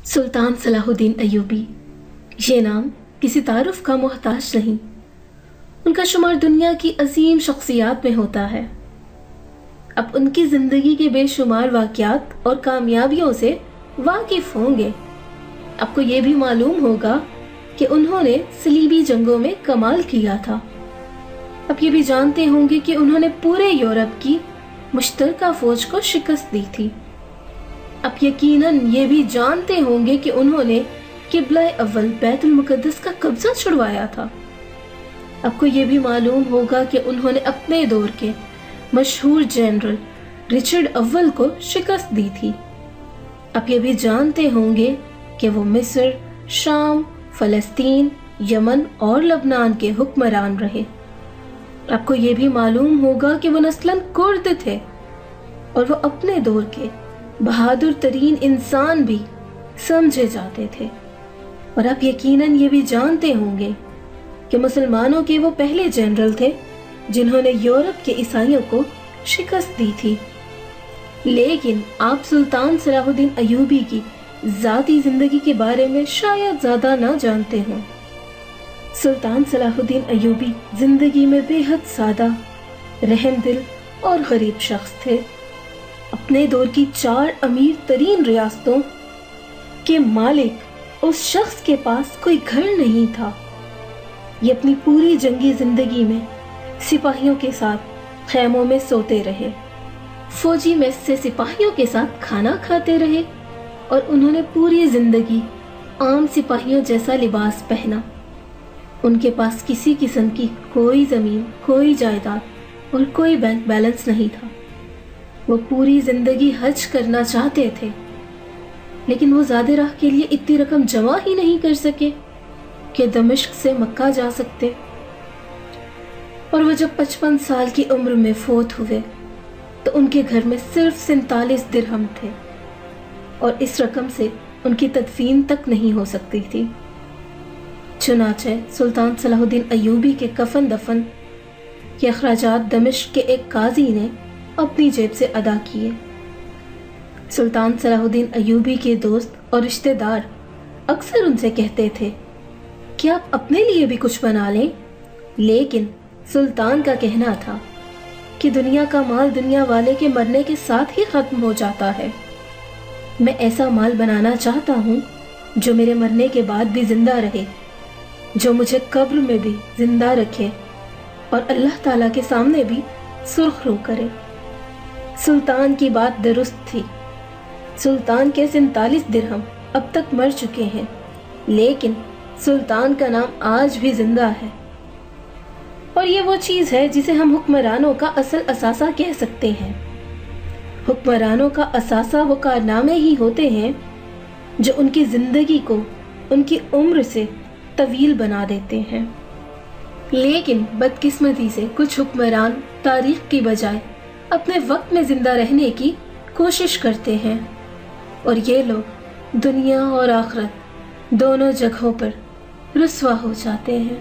सुल्तान Salahuddin Ayyubi, ये नाम किसी तारुफ का मोहताज नहीं। उनका शुमार दुनिया की अजीम शख्सियात में होता है। अब उनकी ज़िंदगी के बेशुमार वाक़यात और कामयाबियों से वाकिफ़ होंगे। आपको ये भी मालूम होगा कि उन्होंने सलीबी जंगों में कमाल किया था। अब ये भी जानते होंगे कि उन्होंने पूरे यूरोप की मुश्तरका फ़ौज को शिकस्त दी थी। अब यकीनन ये भी जानते होंगे कि उन्होंने किबला अव्वल बैतुल मुक़द्दस का कब्जा छुड़वाया था। आपको ये भी मालूम होगा कि उन्होंने अपने दौर के मशहूर जनरल रिचर्ड अव्वल को शिकस्त दी थी। आप ये भी जानते होंगे कि वो मिस्र, शाम, फ़लस्तीन, यमन और लबनान के हुक्मरान रहे। आपको ये भी मालूम होगा कि वो नस्लन कुर्द थे और वो अपने दौर के बहादुर तरीन इंसान भी समझे जाते थे। और आप यकीनन ये भी जानते होंगे कि मुसलमानों के वो पहले जनरल थे जिन्होंने यूरोप के ईसाइयों को शिकस्त दी थी। लेकिन आप सुल्तान सलाहुद्दीन अय्यूबी की ज़ाती ज़िंदगी के बारे में शायद ज़्यादा ना जानते हों। सुल्तान सलाहुद्दीन अय्यूबी ज़िंदगी में बेहद सादा, रहमदिल और गरीब शख्स थे। अपने दौर की 4 अमीर तरीन रियासतों के मालिक उस शख्स के पास कोई घर नहीं था। ये अपनी पूरी जंगी जिंदगी में सिपाहियों के साथ खैमों में सोते रहे, फौजी मेस से सिपाहियों के साथ खाना खाते रहे और उन्होंने पूरी जिंदगी आम सिपाहियों जैसा लिबास पहना। उनके पास किसी किस्म की कोई ज़मीन, कोई जायदाद और कोई बैंक बैलेंस नहीं था। वो पूरी जिंदगी हज करना चाहते थे, लेकिन वो ज़ादे राह के लिए इतनी रकम जमा ही नहीं कर सके कि दमिश्क से मक्का जा सकते। और वो जब 55 साल की उम्र में फोत हुए तो उनके घर में सिर्फ 47 दिरहम थे और इस रकम से उनकी तदफीन तक नहीं हो सकती थी। चुनाचे सुल्तान सलाहुद्दीन अय्यूबी के कफन दफन के अखराजात दमिश्क के एक काजी ने अपनी जेब से अदा किए। सुल्तान सलाहुद्दीन अय्यूबी के दोस्त और रिश्तेदार अक्सर उनसे कहते थे कि आप अपने लिए भी कुछ बना लें, लेकिन सुल्तान का कहना था कि दुनिया का माल दुनिया वाले के मरने के साथ ही खत्म हो जाता है। मैं ऐसा माल बनाना चाहता हूँ जो मेरे मरने के बाद भी जिंदा रहे, जो मुझे कब्र में भी जिंदा रखे और अल्लाह ताला के सामने भी सुर्खरू करे। सुल्तान की बात दुरुस्त थी। सुल्तान के 47 दिरहम अब तक मर चुके हैं, लेकिन सुल्तान का नाम आज भी जिंदा है। और ये वो चीज़ है जिसे हम हुक्मरानों का असल असासा कह सकते हैं। हुक्मरानों का असासा वो कारनामे ही होते हैं जो उनकी ज़िंदगी को उनकी उम्र से तवील बना देते हैं। लेकिन बदकिस्मती से कुछ हुक्मरान तारीख की बजाय अपने वक्त में जिंदा रहने की कोशिश करते हैं और ये लोग दुनिया और आखिरत दोनों जगहों पर रुस्वा हो जाते हैं।